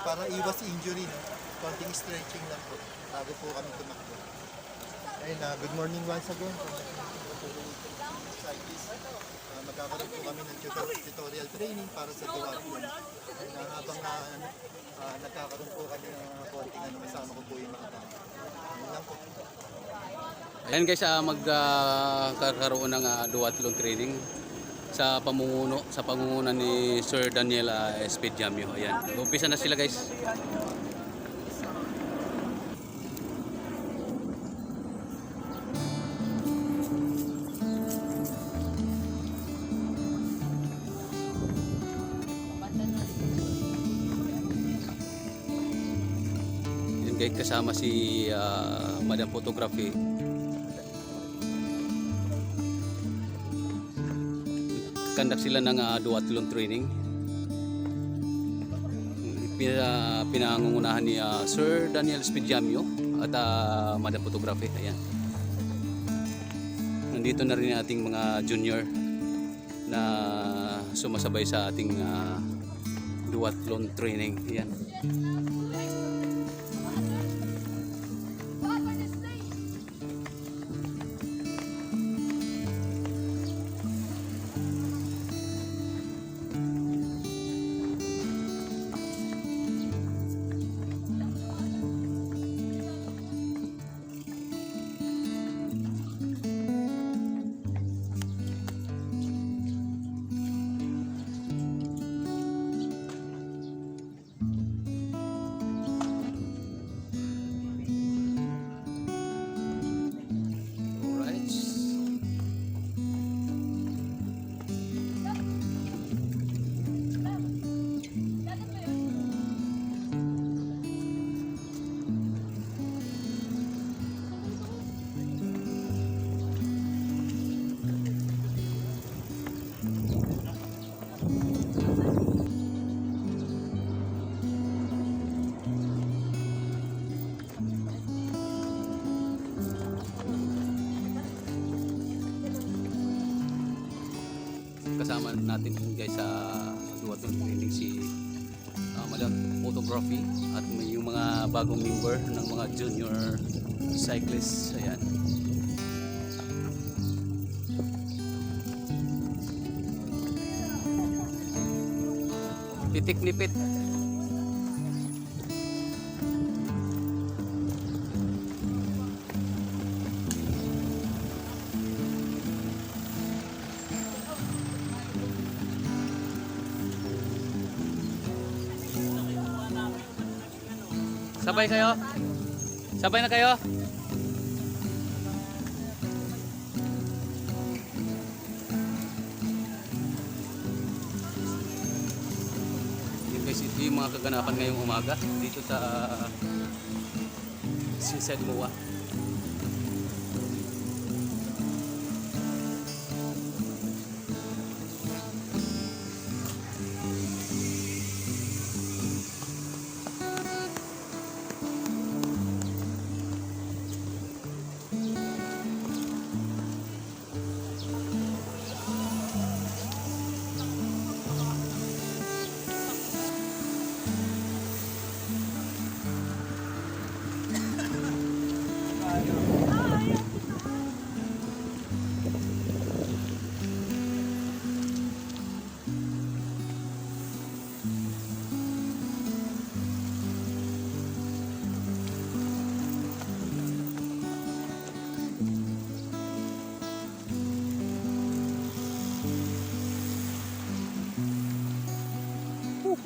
para iwas injury, no? Konting stretching lang po bago po kami tumakbo. Ayun na, good morning once again. Cyclist. Magkakaroon po kami ng tutorial training para sa duathlon. Habang nagkakaroon po kami ng konting kasama ko po yung mga tao. Yun lang po. Ayan guys, magkakaroon ng duathlon training sa pangunguna ni Sir Daniel Espediamio. Ayan, umpisa na sila guys. Ayan guys, kasama si Madam Photography. Conduct sila ng duathlon training. Pinangungunahan ni Sir Daniel Espediamio at Madam Photography. Ayan. Nandito na rin ating mga junior na sumasabay sa ating duathlon training. Ayan. Kasama natin guys sa duathlon training si Madam Photography at may yung mga bagong member ng mga junior cyclists. Ayan. Titik nipit. Sabay kayo? Sabay na kayo? Yun guys, ito yung mga kaganapan ngayong umaga dito sa Seaside MOA.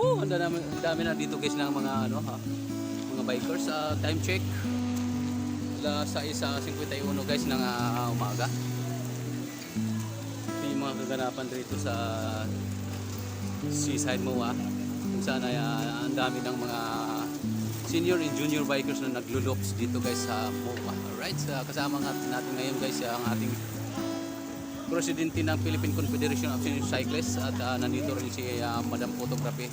Ang dami na dito guys ng mga mga bikers. Time check alas 6:51 guys ng umaga. May mga kaganapan dito sa Seaside MOA kung saan ay ang dami ng mga senior and junior bikers na nagluloops dito guys sa MOA. Alright, kasama natin ngayon guys ang ating presidente ng Philippine Confederation of Senior Cyclists at nandito rin si Madam Photography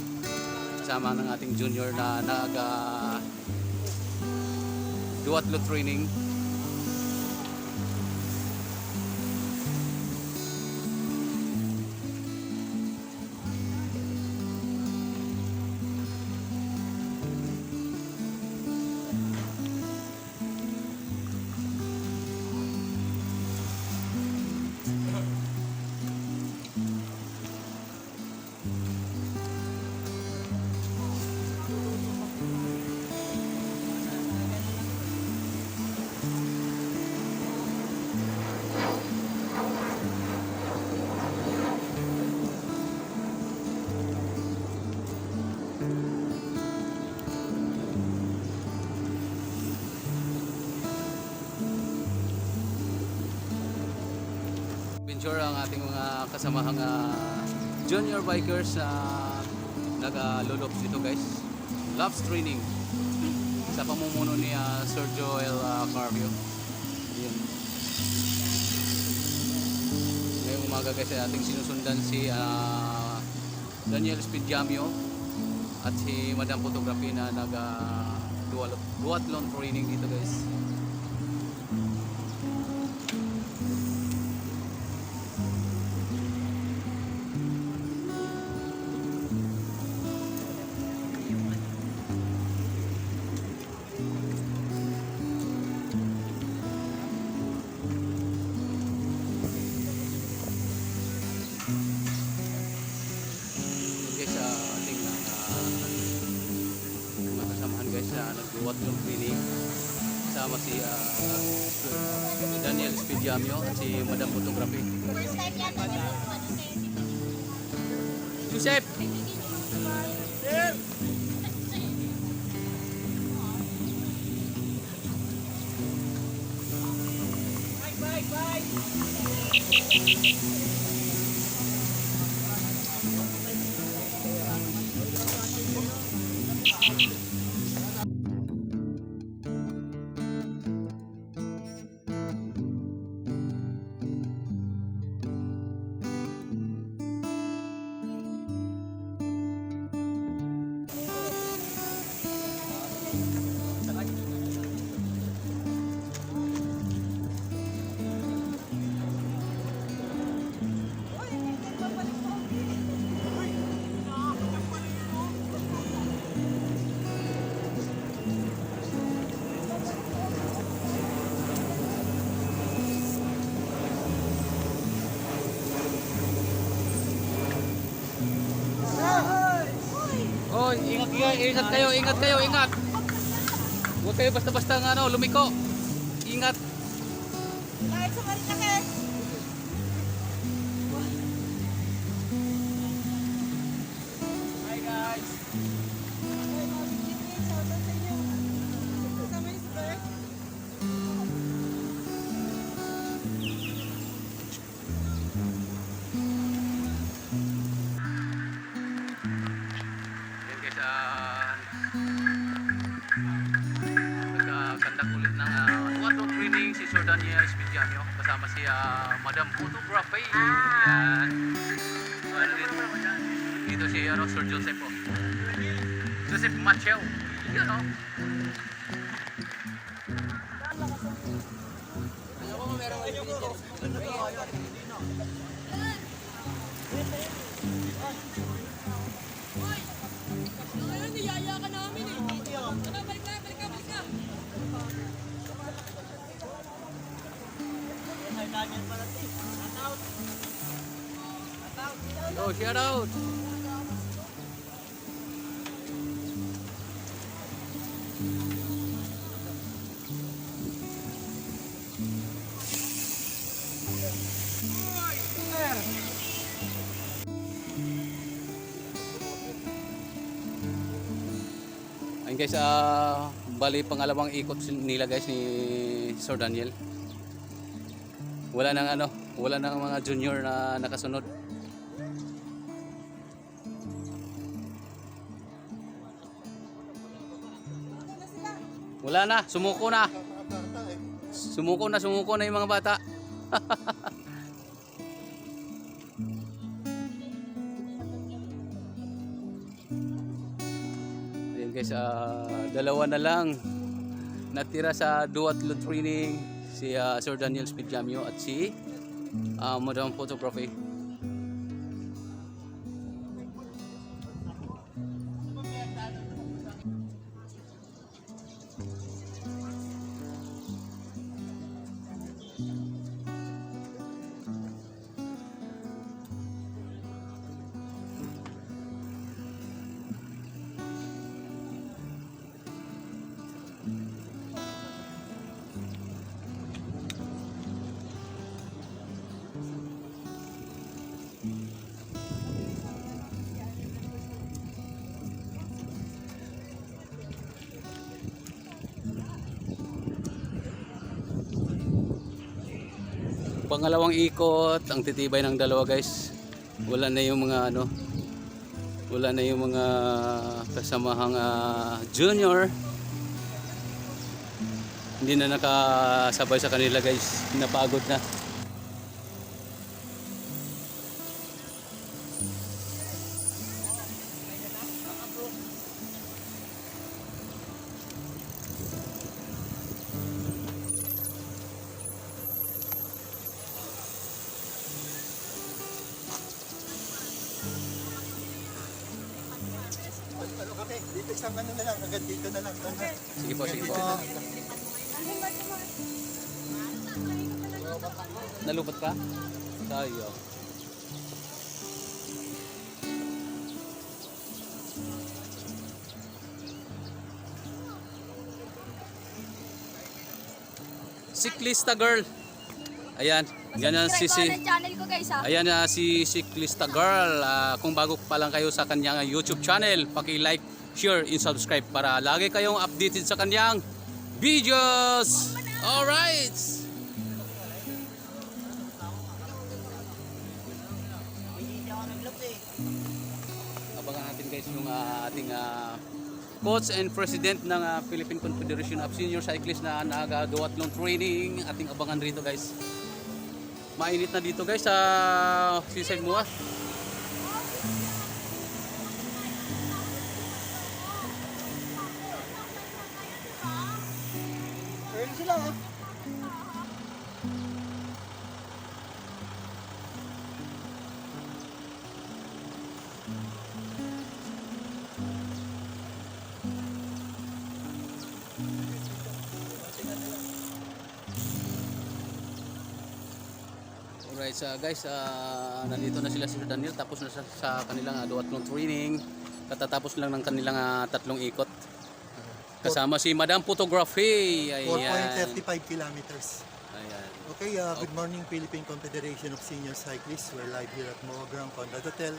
kasama ng ating junior na duathlon training. ensure ang ating mga kasamahang junior bikers na nag-lolops dito guys. Laps training sa pamumuno ni Sir Joel Carpio. Yun. Ngayong umaga guys ay ating sinusundan si Daniel Spidiamio at si Madam Photography na duathlon training dito guys. Nag-duathlon training kasama si Daniel Spidiamio at si Madam Photography. First time yan, Joseph! Oh, ingat kayo, ingat. Huwag kayo basta-basta lumiko. Ingat. Kahit sa Marinakes. Hi guys. Nagkakandak ulit ng duathlon training si Sir Daniel Spidiamio kasama si Madam Photography. Yan. Dito si Sir Joseph po. Joseph Machel. Yan o. Ngayon, niyaya ka namin eh. Ano, balik ka. Oh, shout out. Ayun guys, bali pangalawang ikot nila guys ni Sir Daniel. Wala nang mga junior na nakasunod. Wala na, sumuko na. Sumuko na yung mga bata. Ayun guys, dalawa na lang natira sa duathlon training, si Sir Daniel Spidiamio at si Madam Photography. Pangalawang ikot, ang titibay ng dalawa guys. Wala na yung mga ano, wala na yung mga kasamahang junior. Hindi na nakasabay sa kanila guys. Napagod na. Ano kami? Dito isang ano na lang, agad dito na lang. Sige po, sige po. Nalupat ka? Tayo. Siklista girl. Ayan, yan ang Subscribe ko channel ko guys ha. Ayan na si Siklista Girl. Kung bago pa lang kayo sa kanyang YouTube channel, paki-like, share, and subscribe para lagi kayong updated sa kanyang videos. Alright! Abangan natin guys yung ating coach and president ng Philippine Confederation of Senior Cyclists na nag-duathlon training. Ating abangan rito guys. Mainit na dito guys sa Sisig Mua. Early sila ha. Alright, guys, nandito na sila si Daniel tapos na sa kanilang duathlon training. Katatapos lang ng kanilang tatlong ikot. Kasama si Madam Photography. Ayan. 4.35 kilometers. Ayan. Okay, good morning Philippine Confederation of Senior Cyclists. We're live here at Moograng Conrad Hotel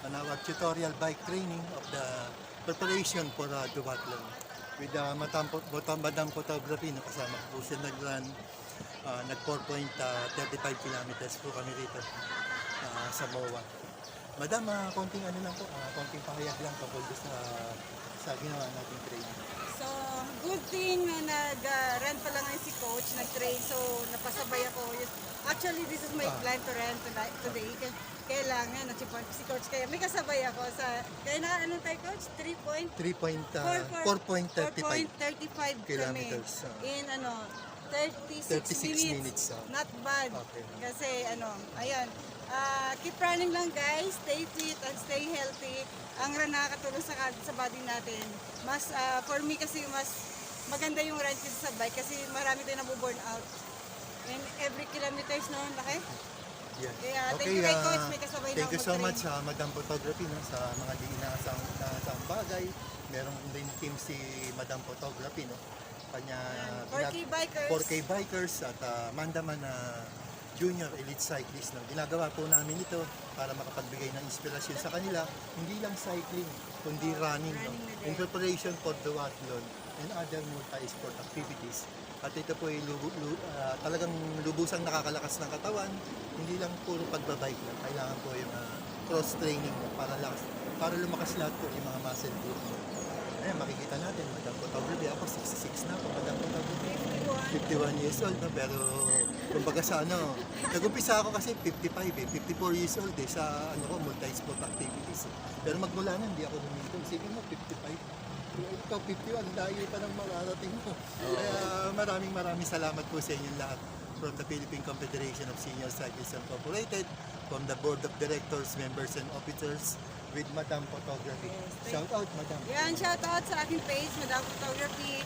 on our tutorial bike training of the preparation for duathlon. With Madam Photography, nakasama po siya nag-run. Nag 4.35 kilometers po kami rito sa MOA. Madam, konting ano lang po, konting pahayag lang tungkol sa ginawa nating training. So, good thing na nag-rent pa lang ngayon si coach, nag-train, so napasabay ako. Actually, this is my plan to rent today. Kailangan, si coach, kaya may kasabay ako sa, kaya na anong tayo coach? 4.35 kilometers. In 36 minutes. Not bad. Okay. Kasi ayan, keep running lang guys, stay fit and stay healthy. Ang run nakakatulong sa body natin. Mas for me kasi mas maganda yung run kasi sa bike kasi marami tayong nabuburn out. And every kilometers noon, laki. Yeah. Kaya thank you kay coach, may kasabay na Thank you so mag-train. much Madam Photography sa mga di inaasang bagay. Meron din team si Madam Photography, no? Kanya 4K bikers. 4K bikers at Mandaman Junior Elite Cyclist. No? Ginagawa po namin ito para makapagbigay ng inspirasyon sa kanila, hindi lang cycling, kundi running. No? In preparation for duathlon and other multi-sport activities. At ito po ay talagang lubusang nakakalakas ng katawan, hindi lang puro pagbabike lang. Kailangan po yung cross-training para lumakas lahat po yung mga muscle group. Ayan, makikita natin, Madam Photography. Ako 66 na ako, Madam Photography. 51 years old, no? Pero kumbaga sa nag-umpisa ako kasi 55 54 years old sa multi-sport activities. Pero magmula na, hindi ako humintong. Sige mo, 55. Ikaw 51, dahil pa ng mararating mo. Kaya maraming salamat po sa inyong lahat. From the Philippine Confederation of Senior Cyclists Incorporated, from the Board of Directors, Members and Officers, with Madam Photography. Shout out, Madam. Yan, shout out sa aking page, Madam Photography.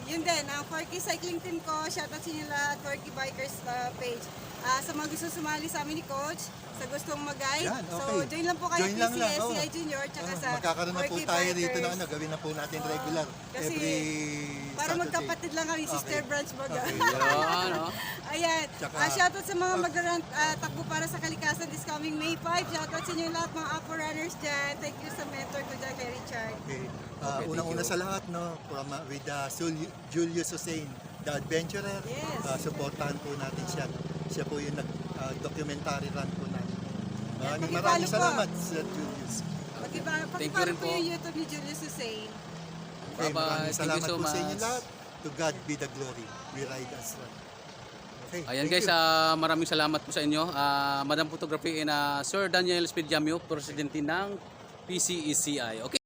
Yun din, ang 4K cycling team ko, shout out sa inyo lahat, 4K Bikers page. Sa mga gusto sumali sa amin ni Coach, sa gustong mag-guide. Yan, okay. So, join lang po kayo Join sa lang lang, PCSCI Junior, tsaka sa magkakaroon na po 4K tayo rito Bikers. na gawin na po natin regular Kasi every para Saturday. magkapatid lang kami, sister Okay. branch baga. Okay. Ayan, no? Ayan. Tsaka- Shoutout sa mga mag-run takbo para sa kalikasan this coming May 5. Shoutout sa inyo lahat mga Aqua runners dyan. Thank you sa mentor ko dyan kay Richard. Okay. Okay, Unang-una thank you. sa lahat, with Julius Hussein, the adventurer. Yes. Supportahan po natin siya. Siya po yung nag-documentary run po namin. Maraming Pakipalo po. salamat, Sir Julius. Thank you Pakipalo rin po po. yung YouTube ni Julius Hussein. Okay, Bye-bye. maraming Thank you salamat so po sa inyo much. lahat. To God be the glory. We ride as one. Okay, Ayan thank guys, you. maraming salamat po sa inyo. Madam Photography and Sir Daniel Spediamio, Presidente ng PCECI. Okay.